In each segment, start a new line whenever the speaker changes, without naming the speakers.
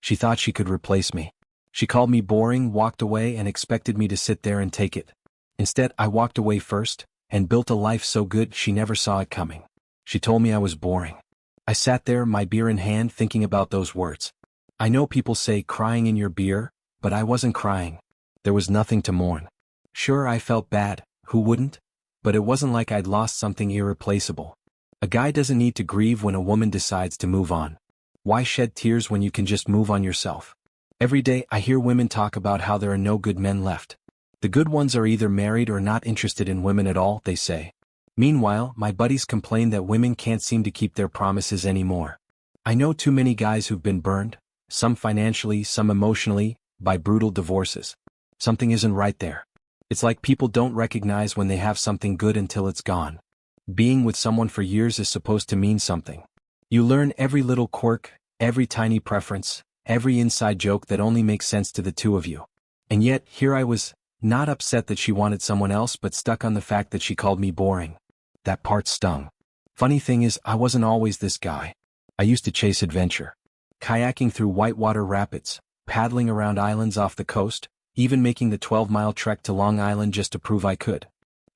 She thought she could replace me. She called me boring, walked away, and expected me to sit there and take it. Instead, I walked away first, and built a life so good she never saw it coming. She told me I was boring. I sat there, my beer in hand, thinking about those words. I know people say crying in your beer, but I wasn't crying. There was nothing to mourn. Sure, I felt bad, who wouldn't? But it wasn't like I'd lost something irreplaceable. A guy doesn't need to grieve when a woman decides to move on. Why shed tears when you can just move on yourself? Every day I hear women talk about how there are no good men left. The good ones are either married or not interested in women at all, they say. Meanwhile, my buddies complain that women can't seem to keep their promises anymore. I know too many guys who've been burned, some financially, some emotionally, by brutal divorces. Something isn't right there. It's like people don't recognize when they have something good until it's gone. Being with someone for years is supposed to mean something. You learn every little quirk, every tiny preference, every inside joke that only makes sense to the two of you. And yet, here I was, not upset that she wanted someone else but stuck on the fact that she called me boring. That part stung. Funny thing is, I wasn't always this guy. I used to chase adventure. Kayaking through whitewater rapids, paddling around islands off the coast, even making the 12-mile trek to Long Island just to prove I could.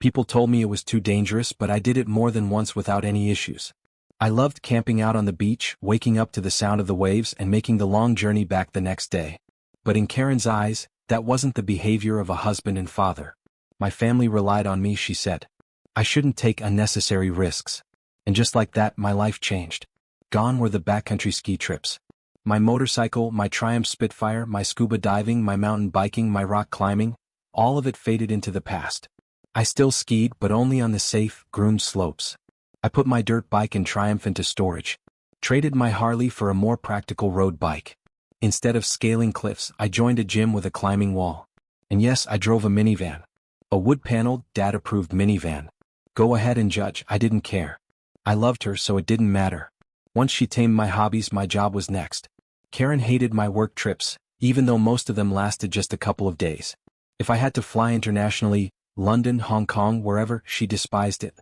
People told me it was too dangerous, but I did it more than once without any issues. I loved camping out on the beach, waking up to the sound of the waves and making the long journey back the next day. But in Karen's eyes, that wasn't the behavior of a husband and father. My family relied on me, she said. I shouldn't take unnecessary risks. And just like that, my life changed. Gone were the backcountry ski trips. My motorcycle, my Triumph Spitfire, my scuba diving, my mountain biking, my rock climbing, all of it faded into the past. I still skied, but only on the safe, groomed slopes. I put my dirt bike and Triumph into storage. Traded my Harley for a more practical road bike. Instead of scaling cliffs, I joined a gym with a climbing wall. And yes, I drove a minivan. A wood-paneled, dad-approved minivan. Go ahead and judge, I didn't care. I loved her, so it didn't matter. Once she tamed my hobbies, my job was next. Karen hated my work trips, even though most of them lasted just a couple of days. If I had to fly internationally, London, Hong Kong, wherever, she despised it.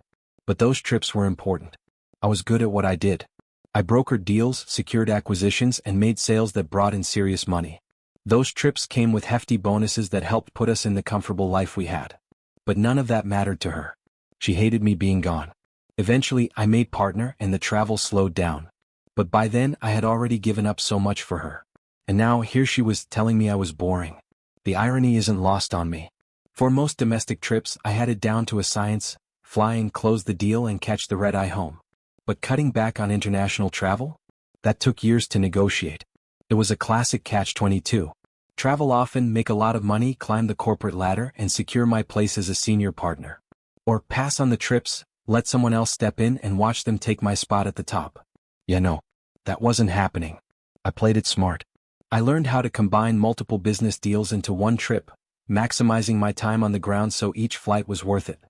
But those trips were important. I was good at what I did. I brokered deals, secured acquisitions, and made sales that brought in serious money. Those trips came with hefty bonuses that helped put us in the comfortable life we had. But none of that mattered to her. She hated me being gone. Eventually, I made partner and the travel slowed down. But by then, I had already given up so much for her. And now, here she was telling me I was boring. The irony isn't lost on me. For most domestic trips, I had it down to a science: fly and close the deal and catch the red-eye home. But cutting back on international travel? That took years to negotiate. It was a classic catch-22. Travel often, make a lot of money, climb the corporate ladder, and secure my place as a senior partner. Or pass on the trips, let someone else step in and watch them take my spot at the top. Yeah, no, that wasn't happening. I played it smart. I learned how to combine multiple business deals into one trip, maximizing my time on the ground so each flight was worth it.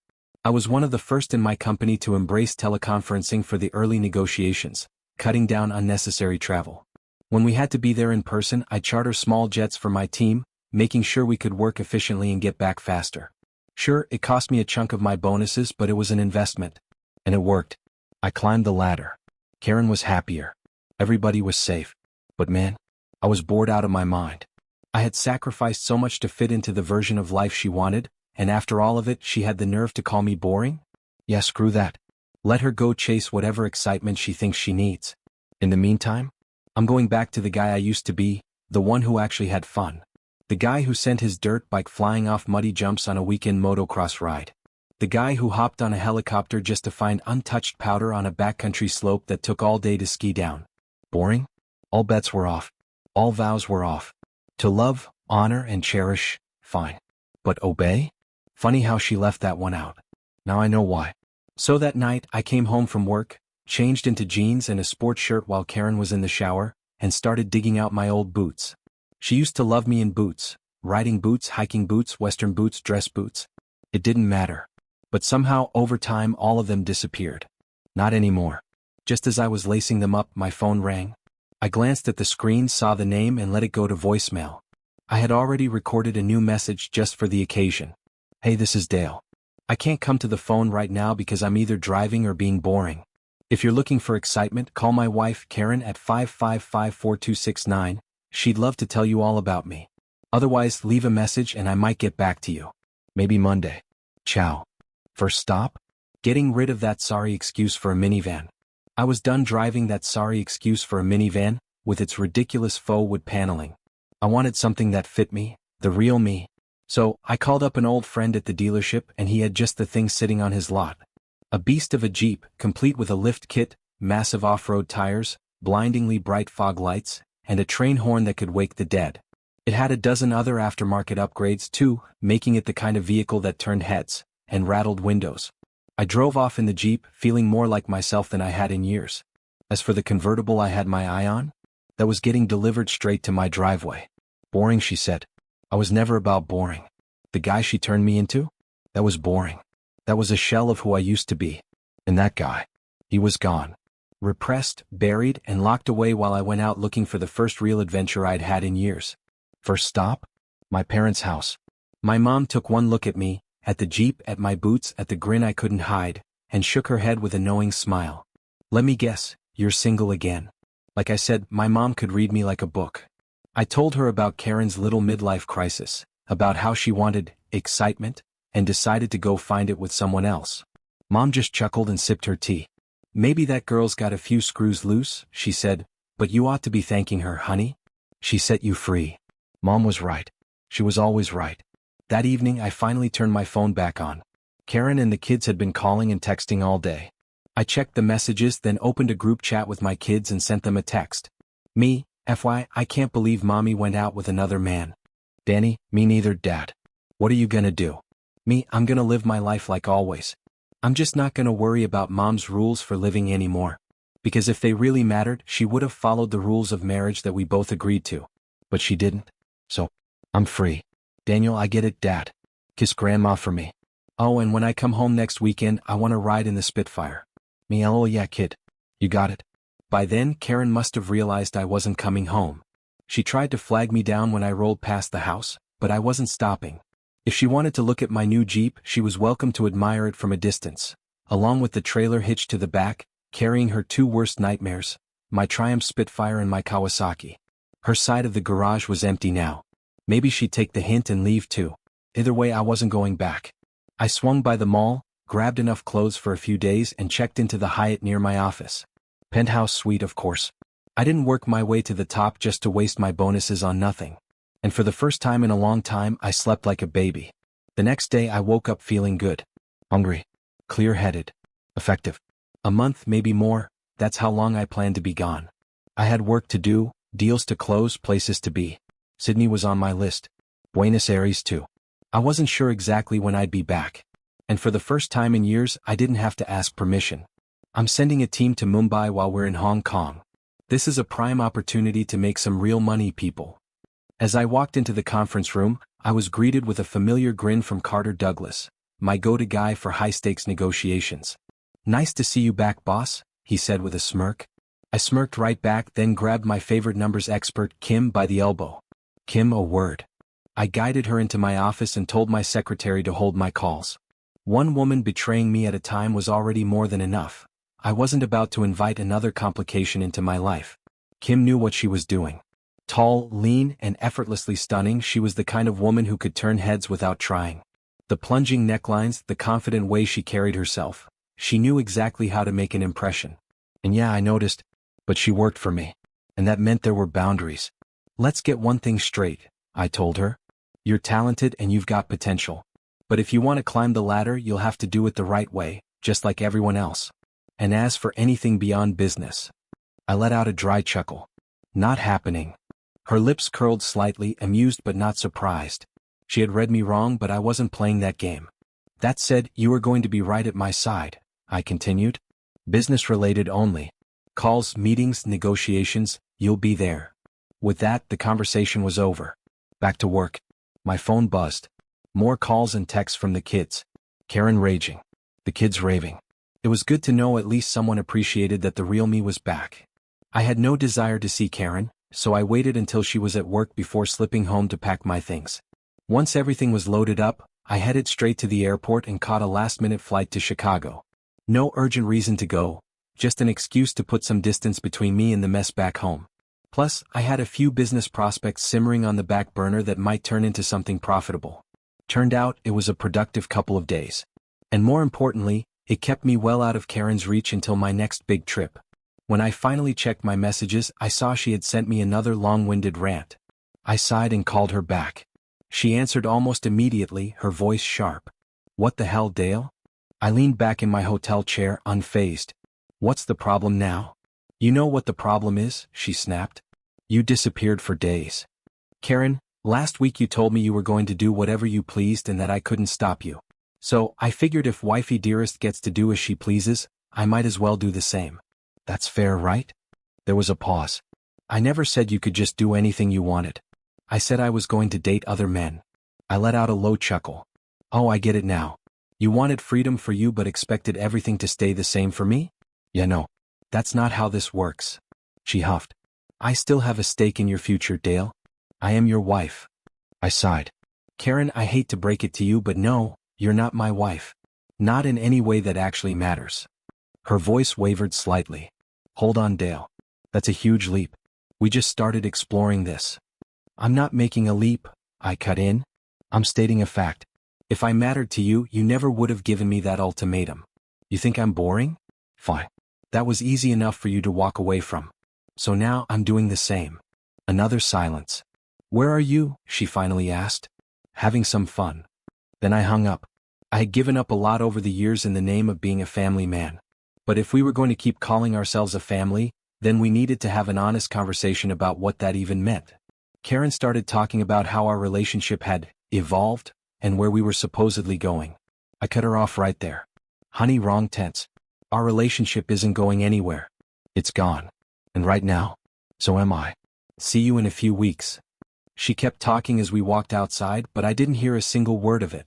I was one of the first in my company to embrace teleconferencing for the early negotiations, cutting down unnecessary travel. When we had to be there in person, I'd charter small jets for my team, making sure we could work efficiently and get back faster. Sure, it cost me a chunk of my bonuses, but it was an investment. And it worked. I climbed the ladder. Karen was happier. Everybody was safe. But man, I was bored out of my mind. I had sacrificed so much to fit into the version of life she wanted, and after all of it, she had the nerve to call me boring? Yeah, screw that. Let her go chase whatever excitement she thinks she needs. In the meantime, I'm going back to the guy I used to be, the one who actually had fun. The guy who sent his dirt bike flying off muddy jumps on a weekend motocross ride. The guy who hopped on a helicopter just to find untouched powder on a backcountry slope that took all day to ski down. Boring? All bets were off. All vows were off. To love, honor, and cherish, fine. But obey? Funny how she left that one out. Now I know why. So that night, I came home from work, changed into jeans and a sports shirt while Karen was in the shower, and started digging out my old boots. She used to love me in boots, riding boots, hiking boots, western boots, dress boots. It didn't matter. But somehow, over time, all of them disappeared. Not anymore. Just as I was lacing them up, my phone rang. I glanced at the screen, saw the name, and let it go to voicemail. I had already recorded a new message just for the occasion. Hey, this is Dale. I can't come to the phone right now because I'm either driving or being boring. If you're looking for excitement, call my wife, Karen, at 555-4269, She'd love to tell you all about me. Otherwise, leave a message and I might get back to you. Maybe Monday. Ciao. First stop? Getting rid of that sorry excuse for a minivan. I was done driving that sorry excuse for a minivan, with its ridiculous faux wood paneling. I wanted something that fit me, the real me. So, I called up an old friend at the dealership and he had just the thing sitting on his lot. A beast of a Jeep, complete with a lift kit, massive off-road tires, blindingly bright fog lights, and a train horn that could wake the dead. It had a dozen other aftermarket upgrades too, making it the kind of vehicle that turned heads and rattled windows. I drove off in the Jeep, feeling more like myself than I had in years. As for the convertible I had my eye on, that was getting delivered straight to my driveway. Boring, she said. I was never about boring. The guy she turned me into? That was boring. That was a shell of who I used to be. And that guy, he was gone. Repressed, buried, and locked away while I went out looking for the first real adventure I'd had in years. First stop? My parents' house. My mom took one look at me, at the Jeep, at my boots, at the grin I couldn't hide, and shook her head with a knowing smile. Let me guess, you're single again. Like I said, my mom could read me like a book. I told her about Karen's little midlife crisis, about how she wanted excitement, and decided to go find it with someone else. Mom just chuckled and sipped her tea. Maybe that girl's got a few screws loose, she said, but you ought to be thanking her, honey. She set you free. Mom was right. She was always right. That evening I finally turned my phone back on. Karen and the kids had been calling and texting all day. I checked the messages, then opened a group chat with my kids and sent them a text. Me, FY, I can't believe Mommy went out with another man. Danny, me neither, Dad. What are you gonna do? Me, I'm gonna live my life like always. I'm just not gonna worry about Mom's rules for living anymore. Because if they really mattered, she would have followed the rules of marriage that we both agreed to. But she didn't. So, I'm free. Daniel, I get it, Dad. Kiss Grandma for me. Oh, and when I come home next weekend, I want to ride in the Spitfire. Me, oh yeah, kid. You got it. By then, Karen must have realized I wasn't coming home. She tried to flag me down when I rolled past the house, but I wasn't stopping. If she wanted to look at my new Jeep, she was welcome to admire it from a distance, along with the trailer hitched to the back, carrying her two worst nightmares, my Triumph Spitfire and my Kawasaki. Her side of the garage was empty now. Maybe she'd take the hint and leave too. Either way, I wasn't going back. I swung by the mall, grabbed enough clothes for a few days and checked into the Hyatt near my office. Penthouse suite, of course. I didn't work my way to the top just to waste my bonuses on nothing. And for the first time in a long time, I slept like a baby. The next day I woke up feeling good. Hungry. Clear-headed. Effective. A month, maybe more, that's how long I planned to be gone. I had work to do, deals to close, places to be. Sydney was on my list. Buenos Aires too. I wasn't sure exactly when I'd be back. And for the first time in years, I didn't have to ask permission. I'm sending a team to Mumbai while we're in Hong Kong. This is a prime opportunity to make some real money, people. As I walked into the conference room, I was greeted with a familiar grin from Carter Douglas, my go-to guy for high-stakes negotiations. Nice to see you back, boss, he said with a smirk. I smirked right back, then grabbed my favorite numbers expert, Kim, by the elbow. Kim, a word. I guided her into my office and told my secretary to hold my calls. One woman betraying me at a time was already more than enough. I wasn't about to invite another complication into my life. Kim knew what she was doing. Tall, lean, and effortlessly stunning, she was the kind of woman who could turn heads without trying. The plunging necklines, the confident way she carried herself. She knew exactly how to make an impression. And yeah, I noticed, but she worked for me. And that meant there were boundaries. Let's get one thing straight, I told her. You're talented and you've got potential. But if you want to climb the ladder, you'll have to do it the right way, just like everyone else. And as for anything beyond business, I let out a dry chuckle. Not happening. Her lips curled slightly, amused but not surprised. She had read me wrong, but I wasn't playing that game. That said, you are going to be right at my side, I continued. Business-related only. Calls, meetings, negotiations, you'll be there. With that, the conversation was over. Back to work. My phone buzzed. More calls and texts from the kids. Karen raging. The kids raving. It was good to know at least someone appreciated that the real me was back. I had no desire to see Karen, so I waited until she was at work before slipping home to pack my things. Once everything was loaded up, I headed straight to the airport and caught a last-minute flight to Chicago. No urgent reason to go, just an excuse to put some distance between me and the mess back home. Plus, I had a few business prospects simmering on the back burner that might turn into something profitable. Turned out it was a productive couple of days. And more importantly, it kept me well out of Karen's reach until my next big trip. When I finally checked my messages, I saw she had sent me another long-winded rant. I sighed and called her back. She answered almost immediately, her voice sharp. "What the hell, Dale?" I leaned back in my hotel chair, unfazed. "What's the problem now?" "You know what the problem is," she snapped. "You disappeared for days. Karen, last week you told me you were going to do whatever you pleased and that I couldn't stop you. So, I figured if wifey dearest gets to do as she pleases, I might as well do the same. That's fair, right?" There was a pause. "I never said you could just do anything you wanted. I said I was going to date other men." I let out a low chuckle. "Oh, I get it now. You wanted freedom for you but expected everything to stay the same for me? Yeah, no. That's not how this works." She huffed. "I still have a stake in your future, Dale. I am your wife." I sighed. "Karen, I hate to break it to you but no, you're not my wife. Not in any way that actually matters." Her voice wavered slightly. "Hold on, Dale. That's a huge leap. We just started exploring this." "I'm not making a leap," I cut in. "I'm stating a fact. If I mattered to you, you never would have given me that ultimatum. You think I'm boring? Fine. That was easy enough for you to walk away from. So now I'm doing the same." Another silence. "Where are you?" she finally asked. "Having some fun." Then I hung up. I had given up a lot over the years in the name of being a family man. But if we were going to keep calling ourselves a family, then we needed to have an honest conversation about what that even meant. Karen started talking about how our relationship had evolved and where we were supposedly going. I cut her off right there. "Honey, wrong tense. Our relationship isn't going anywhere. It's gone. And right now, so am I. See you in a few weeks." She kept talking as we walked outside, but I didn't hear a single word of it.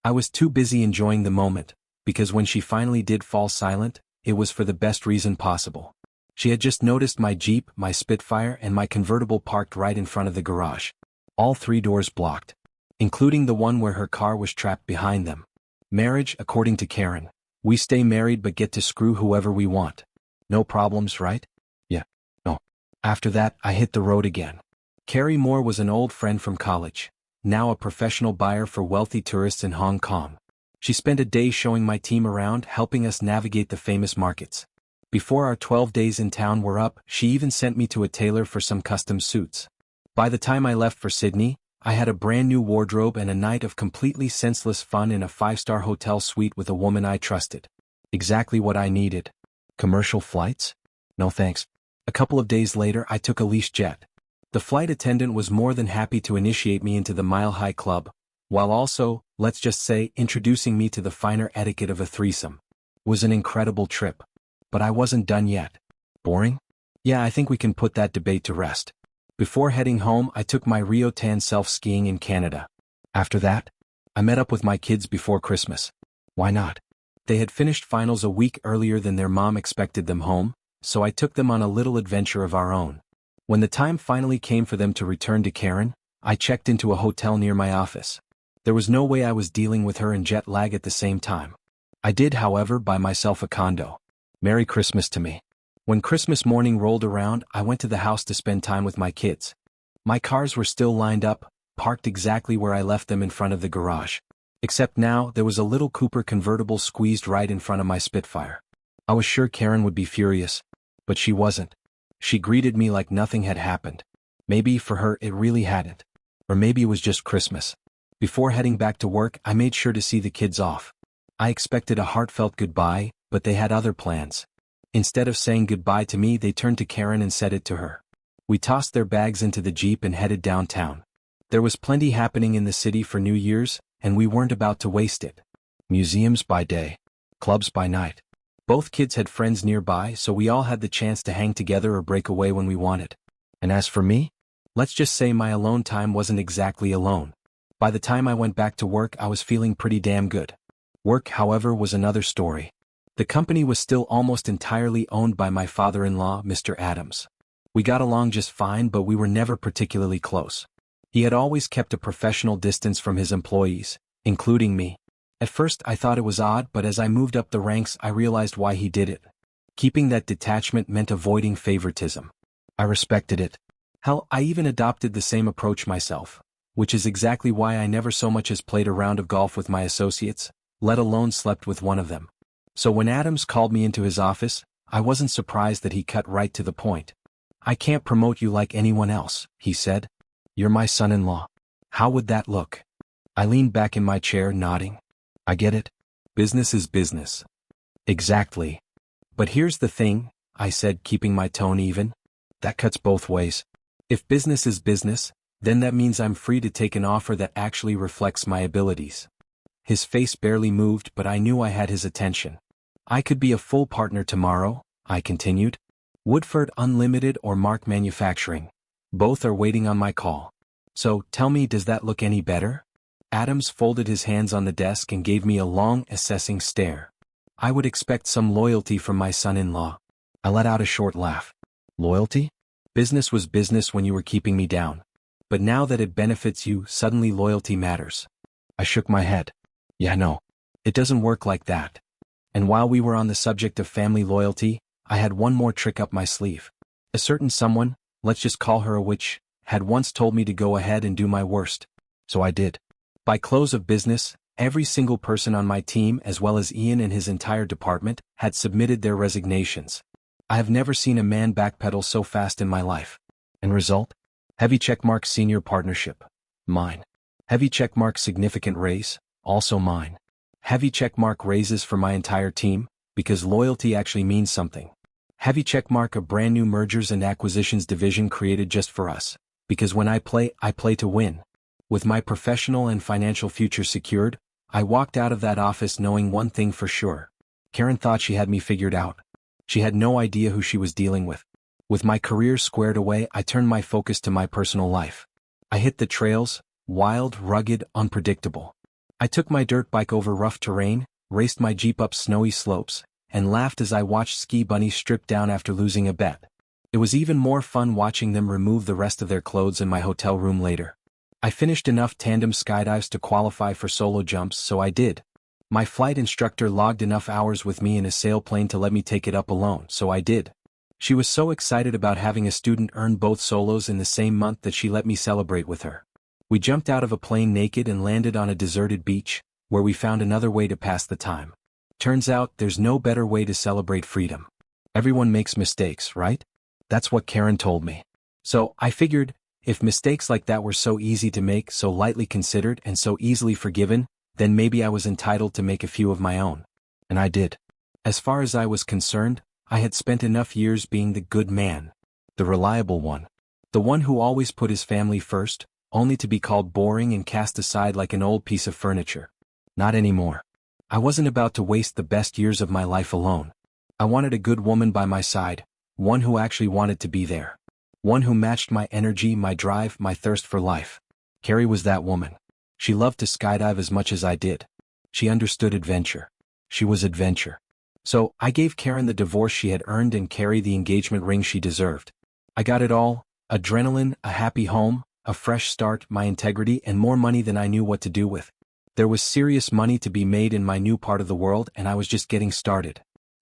I was too busy enjoying the moment, because when she finally did fall silent, it was for the best reason possible. She had just noticed my Jeep, my Spitfire, and my convertible parked right in front of the garage. All three doors blocked, including the one where her car was trapped behind them. Marriage, according to Karen. We stay married but get to screw whoever we want. No problems, right? Yeah. No. After that, I hit the road again. Carrie Moore was an old friend from college, now a professional buyer for wealthy tourists in Hong Kong. She spent a day showing my team around, helping us navigate the famous markets. Before our 12 days in town were up, she even sent me to a tailor for some custom suits. By the time I left for Sydney, I had a brand new wardrobe and a night of completely senseless fun in a 5-star hotel suite with a woman I trusted. Exactly what I needed. Commercial flights? No thanks. A couple of days later, I took a leased jet. The flight attendant was more than happy to initiate me into the Mile High Club, while also, let's just say, introducing me to the finer etiquette of a threesome. It was an incredible trip. But I wasn't done yet. Boring? Yeah, I think we can put that debate to rest. Before heading home, I took my Rio Tan self-skiing in Canada. After that, I met up with my kids before Christmas. Why not? They had finished finals a week earlier than their mom expected them home, so I took them on a little adventure of our own. When the time finally came for them to return to Karen, I checked into a hotel near my office. There was no way I was dealing with her and jet lag at the same time. I did, however, buy myself a condo. Merry Christmas to me. When Christmas morning rolled around, I went to the house to spend time with my kids. My cars were still lined up, parked exactly where I left them in front of the garage. Except now, there was a little Cooper convertible squeezed right in front of my Spitfire. I was sure Karen would be furious, but she wasn't. She greeted me like nothing had happened. Maybe for her it really hadn't. Or maybe it was just Christmas. Before heading back to work, I made sure to see the kids off. I expected a heartfelt goodbye, but they had other plans. Instead of saying goodbye to me, they turned to Karen and said it to her. We tossed their bags into the Jeep and headed downtown. There was plenty happening in the city for New Year's, and we weren't about to waste it. Museums by day, clubs by night. Both kids had friends nearby, so we all had the chance to hang together or break away when we wanted. And as for me, let's just say my alone time wasn't exactly alone. By the time I went back to work, I was feeling pretty damn good. Work, however, was another story. The company was still almost entirely owned by my father-in-law, Mr. Adams. We got along just fine, but we were never particularly close. He had always kept a professional distance from his employees, including me. At first I thought it was odd, but as I moved up the ranks I realized why he did it. Keeping that detachment meant avoiding favoritism. I respected it. Hell, I even adopted the same approach myself, which is exactly why I never so much as played a round of golf with my associates, let alone slept with one of them. So when Adams called me into his office, I wasn't surprised that he cut right to the point. "I can't promote you like anyone else," he said. "You're my son-in-law. How would that look?" I leaned back in my chair, nodding. "I get it. Business is business." "Exactly. But here's the thing," I said, keeping my tone even. "That cuts both ways. If business is business, then that means I'm free to take an offer that actually reflects my abilities." His face barely moved, but I knew I had his attention. "I could be a full partner tomorrow," I continued. "Woodford Unlimited or Mark Manufacturing. Both are waiting on my call. So, tell me, does that look any better?" Adams folded his hands on the desk and gave me a long, assessing stare. I would expect some loyalty from my son-in-law. I let out a short laugh. Loyalty? Business was business when you were keeping me down. But now that it benefits you, suddenly loyalty matters. I shook my head. "Yeah, no. It doesn't work like that." And while we were on the subject of family loyalty, I had one more trick up my sleeve. A certain someone, let's just call her a witch, had once told me to go ahead and do my worst. So I did. By close of business, every single person on my team, as well as Ian and his entire department, had submitted their resignations. I have never seen a man backpedal so fast in my life. And result? Heavy checkmark senior partnership. Mine. Heavy checkmark significant raise. Also mine. Heavy checkmark raises for my entire team, because loyalty actually means something. Heavy checkmark a brand new mergers and acquisitions division created just for us, because when I play to win. With my professional and financial future secured, I walked out of that office knowing one thing for sure. Karen thought she had me figured out. She had no idea who she was dealing with. With my career squared away, I turned my focus to my personal life. I hit the trails, wild, rugged, unpredictable. I took my dirt bike over rough terrain, raced my Jeep up snowy slopes, and laughed as I watched ski bunnies strip down after losing a bet. It was even more fun watching them remove the rest of their clothes in my hotel room later. I finished enough tandem skydives to qualify for solo jumps, so I did. My flight instructor logged enough hours with me in a sailplane to let me take it up alone, so I did. She was so excited about having a student earn both solos in the same month that she let me celebrate with her. We jumped out of a plane naked and landed on a deserted beach, where we found another way to pass the time. Turns out, there's no better way to celebrate freedom. Everyone makes mistakes, right? That's what Karen told me. So, I figured, if mistakes like that were so easy to make, so lightly considered, and so easily forgiven, then maybe I was entitled to make a few of my own. And I did. As far as I was concerned, I had spent enough years being the good man. The reliable one. The one who always put his family first, only to be called boring and cast aside like an old piece of furniture. Not anymore. I wasn't about to waste the best years of my life alone. I wanted a good woman by my side, one who actually wanted to be there. One who matched my energy, my drive, my thirst for life. Carrie was that woman. She loved to skydive as much as I did. She understood adventure. She was adventure. So, I gave Karen the divorce she had earned and Carrie the engagement ring she deserved. I got it all: adrenaline, a happy home, a fresh start, my integrity, and more money than I knew what to do with. There was serious money to be made in my new part of the world, and I was just getting started.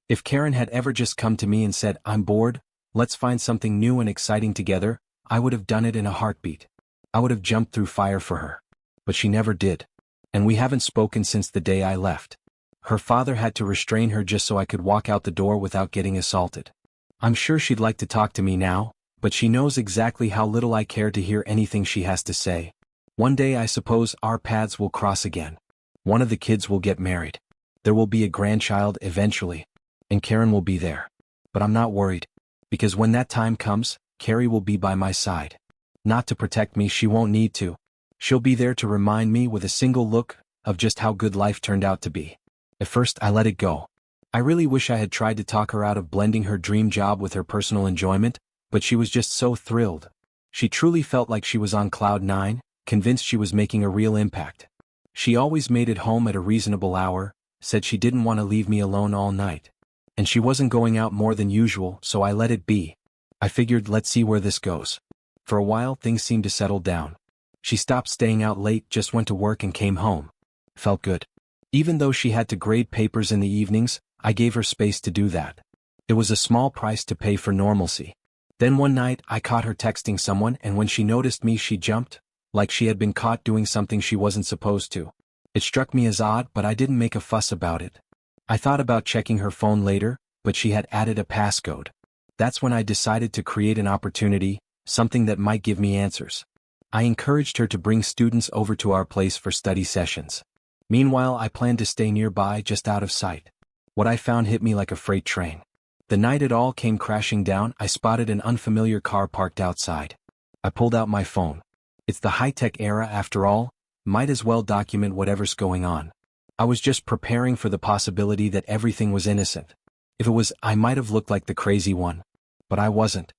If Karen had ever just come to me and said, "I'm bored, let's find something new and exciting together," I would have done it in a heartbeat. I would have jumped through fire for her. But she never did. And we haven't spoken since the day I left. Her father had to restrain her just so I could walk out the door without getting assaulted. I'm sure she'd like to talk to me now, but she knows exactly how little I care to hear anything she has to say. One day I suppose our paths will cross again. One of the kids will get married. There will be a grandchild eventually. And Karen will be there. But I'm not worried. Because when that time comes, Carrie will be by my side. Not to protect me, she won't need to. She'll be there to remind me with a single look of just how good life turned out to be. At first I let it go. I really wish I had tried to talk her out of blending her dream job with her personal enjoyment, but she was just so thrilled. She truly felt like she was on cloud nine, convinced she was making a real impact. She always made it home at a reasonable hour, said she didn't want to leave me alone all night. And she wasn't going out more than usual, so I let it be. I figured, let's see where this goes. For a while things seemed to settle down. She stopped staying out late, just went to work and came home. Felt good. Even though she had to grade papers in the evenings, I gave her space to do that. It was a small price to pay for normalcy. Then one night, I caught her texting someone, and when she noticed me, she jumped, like she had been caught doing something she wasn't supposed to. It struck me as odd, but I didn't make a fuss about it. I thought about checking her phone later, but she had added a passcode. That's when I decided to create an opportunity, something that might give me answers. I encouraged her to bring students over to our place for study sessions. Meanwhile, I planned to stay nearby, just out of sight. What I found hit me like a freight train. The night it all came crashing down, I spotted an unfamiliar car parked outside. I pulled out my phone. It's the high-tech era after all, might as well document whatever's going on. I was just preparing for the possibility that everything was innocent. If it was, I might have looked like the crazy one. But I wasn't.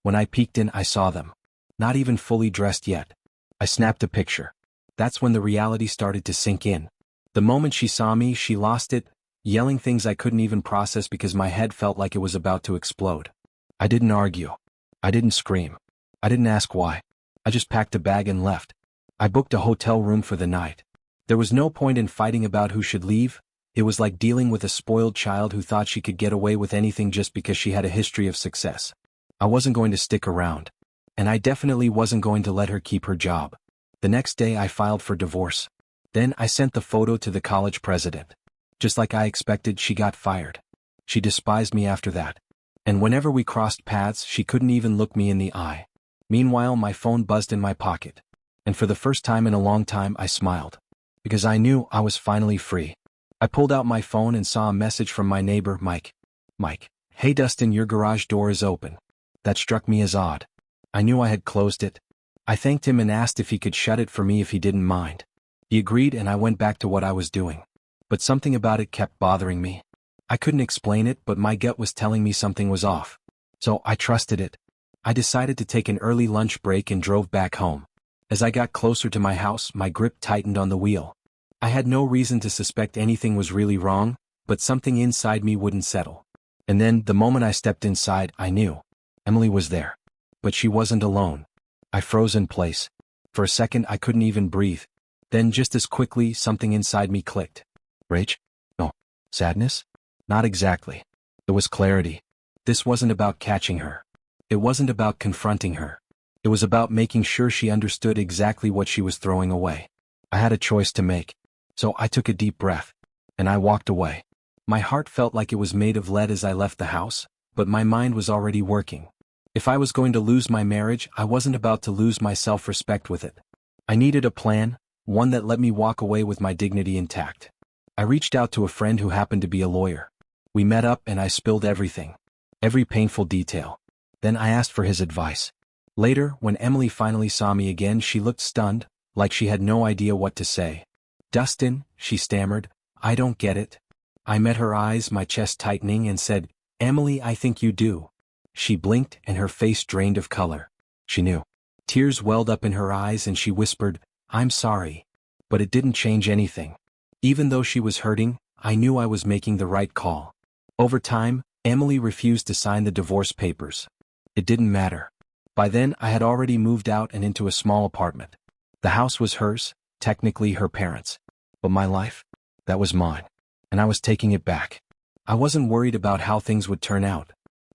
When I peeked in, I saw them. Not even fully dressed yet. I snapped a picture. That's when the reality started to sink in. The moment she saw me, she lost it, yelling things I couldn't even process because my head felt like it was about to explode. I didn't argue. I didn't scream. I didn't ask why. I just packed a bag and left. I booked a hotel room for the night. There was no point in fighting about who should leave. It was like dealing with a spoiled child who thought she could get away with anything just because she had a history of success. I wasn't going to stick around. And I definitely wasn't going to let her keep her job. The next day I filed for divorce. Then I sent the photo to the college president. Just like I expected, she got fired. She despised me after that. And whenever we crossed paths, she couldn't even look me in the eye. Meanwhile, my phone buzzed in my pocket. And for the first time in a long time, I smiled. Because I knew I was finally free. I pulled out my phone and saw a message from my neighbor, Mike. Mike, hey Dustin, your garage door is open. That struck me as odd. I knew I had closed it. I thanked him and asked if he could shut it for me if he didn't mind. He agreed, and I went back to what I was doing. But something about it kept bothering me. I couldn't explain it, but my gut was telling me something was off. So I trusted it. I decided to take an early lunch break and drove back home. As I got closer to my house, my grip tightened on the wheel. I had no reason to suspect anything was really wrong, but something inside me wouldn't settle. And then, the moment I stepped inside, I knew. Emily was there. But she wasn't alone. I froze in place. For a second, I couldn't even breathe. Then, just as quickly, something inside me clicked. Rage? No. Sadness? Not exactly. It was clarity. This wasn't about catching her. It wasn't about confronting her. It was about making sure she understood exactly what she was throwing away. I had a choice to make. So I took a deep breath. And I walked away. My heart felt like it was made of lead as I left the house, but my mind was already working. If I was going to lose my marriage, I wasn't about to lose my self-respect with it. I needed a plan, one that let me walk away with my dignity intact. I reached out to a friend who happened to be a lawyer. We met up and I spilled everything. Every painful detail. Then I asked for his advice. Later, when Emily finally saw me again, she looked stunned, like she had no idea what to say. Dustin, she stammered, I don't get it. I met her eyes, my chest tightening, and said, Emily, I think you do. She blinked and her face drained of color. She knew. Tears welled up in her eyes and she whispered, I'm sorry. But it didn't change anything. Even though she was hurting, I knew I was making the right call. Over time, Emily refused to sign the divorce papers. It didn't matter. By then, I had already moved out and into a small apartment. The house was hers, technically her parents'. But my life? That was mine. And I was taking it back. I wasn't worried about how things would turn out.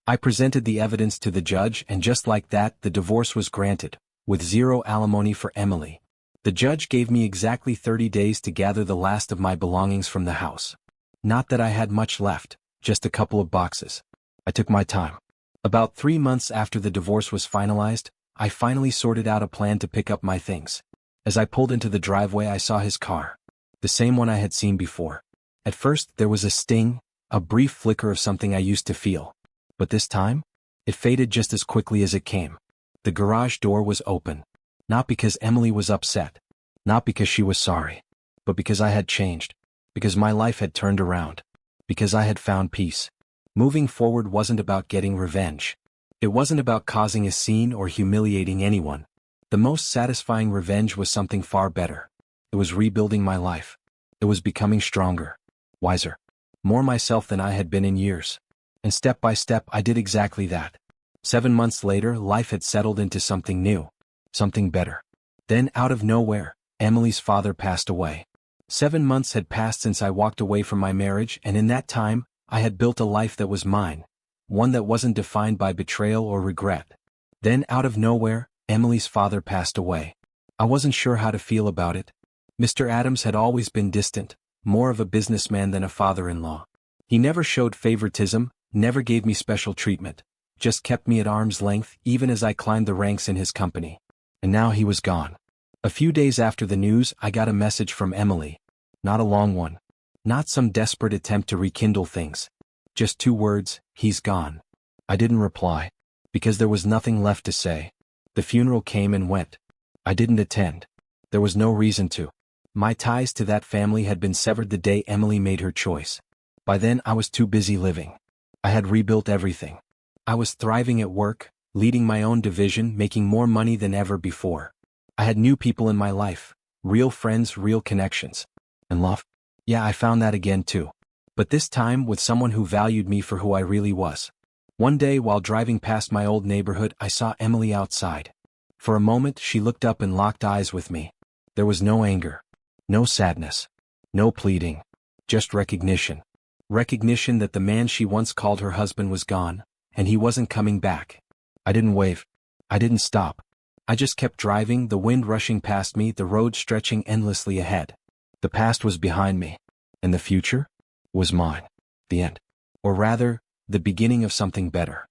I presented the evidence to the judge, and just like that, the divorce was granted, with zero alimony for Emily. The judge gave me exactly 30 days to gather the last of my belongings from the house. Not that I had much left, just a couple of boxes. I took my time. About 3 months after the divorce was finalized, I finally sorted out a plan to pick up my things. As I pulled into the driveway, I saw his car. The same one I had seen before. At first, there was a sting, a brief flicker of something I used to feel. But this time, it faded just as quickly as it came. The garage door was open. Not because Emily was upset. Not because she was sorry. But because I had changed. Because my life had turned around. Because I had found peace. Moving forward wasn't about getting revenge. It wasn't about causing a scene or humiliating anyone. The most satisfying revenge was something far better. It was rebuilding my life. It was becoming stronger, wiser, more myself than I had been in years. And step by step, I did exactly that. 7 months later, life had settled into something new, something better. Then, out of nowhere, Emily's father passed away. 7 months had passed since I walked away from my marriage, and in that time, I had built a life that was mine, one that wasn't defined by betrayal or regret. Then, out of nowhere, Emily's father passed away. I wasn't sure how to feel about it. Mr. Adams had always been distant, more of a businessman than a father-in-law. He never showed favoritism, never gave me special treatment, just kept me at arm's length even as I climbed the ranks in his company. And now he was gone. A few days after the news, I got a message from Emily. Not a long one. Not some desperate attempt to rekindle things. Just 2 words, he's gone. I didn't reply. Because there was nothing left to say. The funeral came and went. I didn't attend. There was no reason to. My ties to that family had been severed the day Emily made her choice. By then I was too busy living. I had rebuilt everything. I was thriving at work, leading my own division, making more money than ever before. I had new people in my life, real friends, real connections. And love? Yeah, I found that again too. But this time with someone who valued me for who I really was. One day while driving past my old neighborhood, I saw Emily outside. For a moment she looked up and locked eyes with me. There was no anger, no sadness, no pleading, just recognition. Recognition that the man she once called her husband was gone, and he wasn't coming back. I didn't wave. I didn't stop. I just kept driving, the wind rushing past me, the road stretching endlessly ahead. The past was behind me, and the future was mine. The end. Or rather, the beginning of something better.